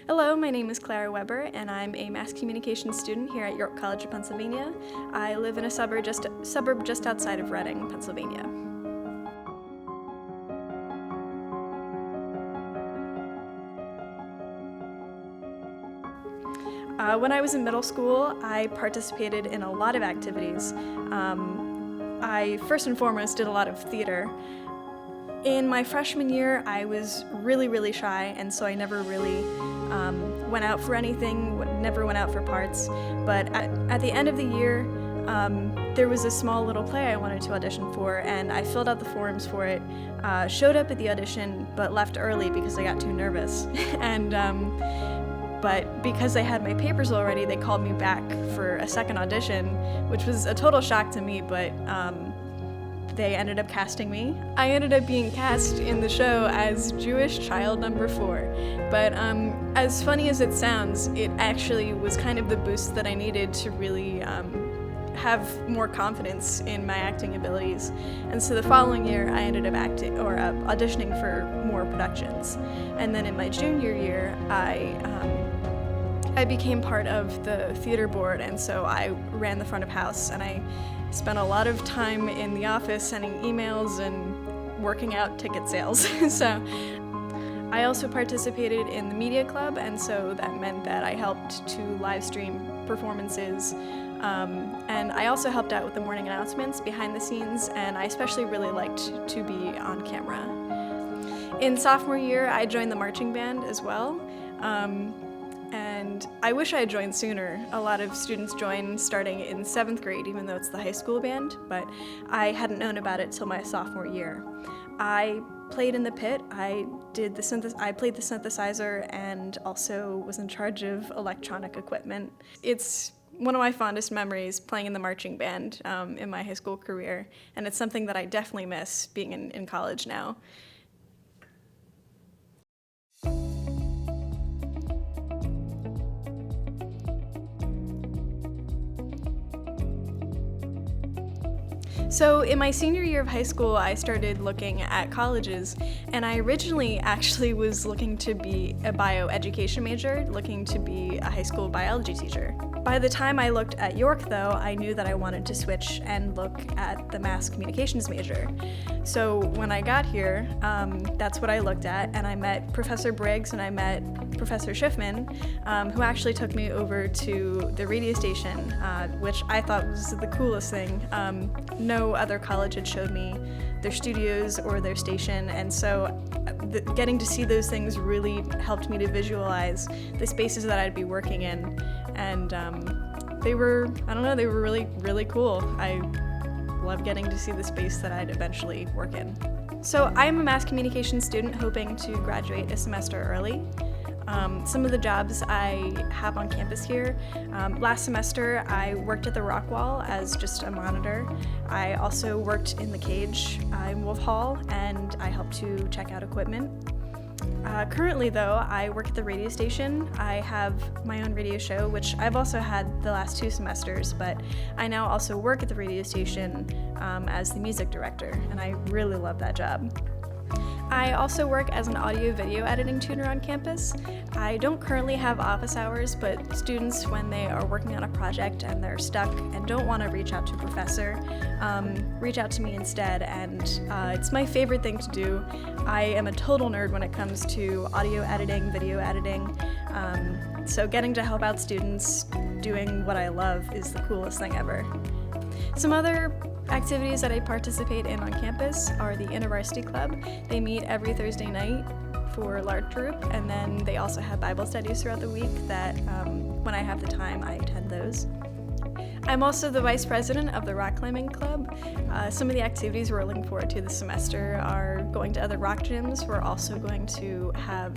Hello, my name is Clara Weber, and I'm a mass communications student here at York College of Pennsylvania. I live in a suburb just outside of Reading, Pennsylvania. When I was in middle school, I participated in a lot of activities. I first and foremost did a lot of theater. In my freshman year, I was really shy, and so I never really went out for anything, never went out for parts. But at the end of the year, there was a small little play I wanted to audition for, and I filled out the forms for it, showed up at the audition, but left early because I got too nervous. But because I had my papers already, they called me back for a second audition, which was a total shock to me, but they ended up casting me. I ended up being cast in the show as Jewish child number 4. But as funny as it sounds, it actually was kind of the boost that I needed to really have more confidence in my acting abilities. And so the following year, I ended up auditioning for more productions. And then in my junior year, I became part of the theater board, and so I ran the front of house, and I spent a lot of time in the office sending emails and working out ticket sales. So I also participated in the media club, and so that meant that I helped to live stream performances, and I also helped out with the morning announcements behind the scenes, and I especially really liked to be on camera. In sophomore year, I joined the marching band as well. And I wish I had joined sooner. A lot of students join starting in 7th grade, even though it's the high school band, but I hadn't known about it till my sophomore year. I played in the pit, I played the synthesizer, and also was in charge of electronic equipment. It's one of my fondest memories, playing in the marching band in my high school career, and it's something that I definitely miss being in college now. So in my senior year of high school, I started looking at colleges, and I originally actually was looking to be a bioeducation major, looking to be a high school biology teacher. By the time I looked at York, though, I knew that I wanted to switch and look at the mass communications major. So when I got here, that's what I looked at, and I met Professor Briggs and I met Professor Schiffman, who actually took me over to the radio station, which I thought was the coolest thing. No other college had showed me their studios or their station, and so getting to see those things really helped me to visualize the spaces that I'd be working in, and they were really cool. I love getting to see the space that I'd eventually work in. So I'm a mass communications student hoping to graduate a semester early. Some of the jobs I have on campus here, last semester I worked at the rock wall as just a monitor. I also worked in the cage in Wolf Hall, and I helped to check out equipment. Currently though, I work at the radio station. I have my own radio show, which I've also had the last 2 semesters, but I now also work at the radio station as the music director, and I really love that job. I also work as an audio-video editing tutor on campus. I don't currently have office hours, but students, when they are working on a project and they're stuck and don't want to reach out to a professor, reach out to me instead, and it's my favorite thing to do. I am a total nerd when it comes to audio editing, video editing, so getting to help out students doing what I love is the coolest thing ever. Some other activities that I participate in on campus are the InterVarsity Club. They meet every Thursday night for a large group, and then they also have Bible studies throughout the week that when I have the time, I attend those. I'm also the vice president of the rock climbing club. Some of the activities we're looking forward to this semester are going to other rock gyms. We're also going to have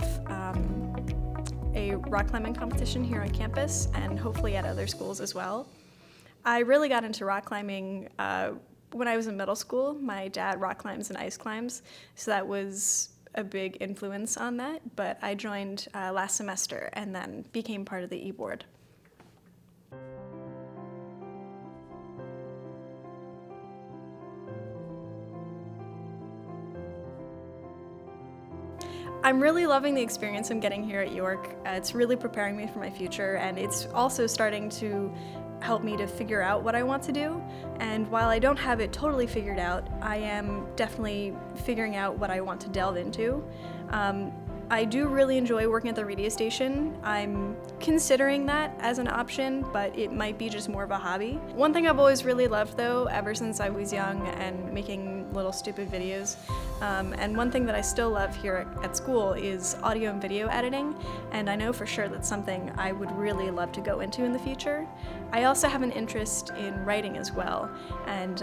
a rock climbing competition here on campus and hopefully at other schools as well. I really got into rock climbing when I was in middle school. My dad rock climbs and ice climbs, so that was a big influence on that, but I joined last semester and then became part of the e-board. I'm really loving the experience I'm getting here at York. It's really preparing me for my future, and it's also starting to help me to figure out what I want to do. And while I don't have it totally figured out, I am definitely figuring out what I want to delve into. I do really enjoy working at the radio station. I'm considering that as an option, but it might be just more of a hobby. One thing I've always really loved though, ever since I was young and making little stupid videos, and one thing that I still love here at school is audio and video editing, and I know for sure that's something I would really love to go into in the future. I also have an interest in writing as well, and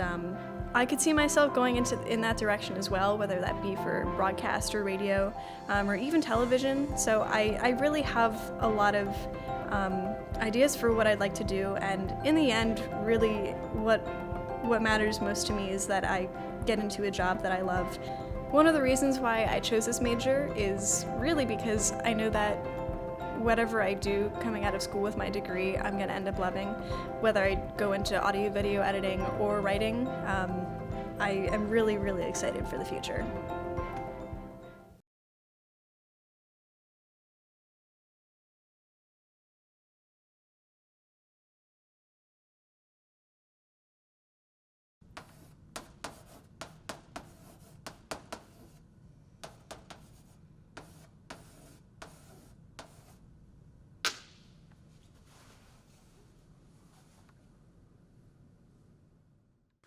I could see myself going in that direction as well, whether that be for broadcast or radio, or even television. So I really have a lot of ideas for what I'd like to do, and in the end, really what matters most to me is that I get into a job that I love. One of the reasons why I chose this major is really because I know that whatever I do coming out of school with my degree, I'm going to end up loving. Whether I go into audio video editing or writing, I am really, really excited for the future.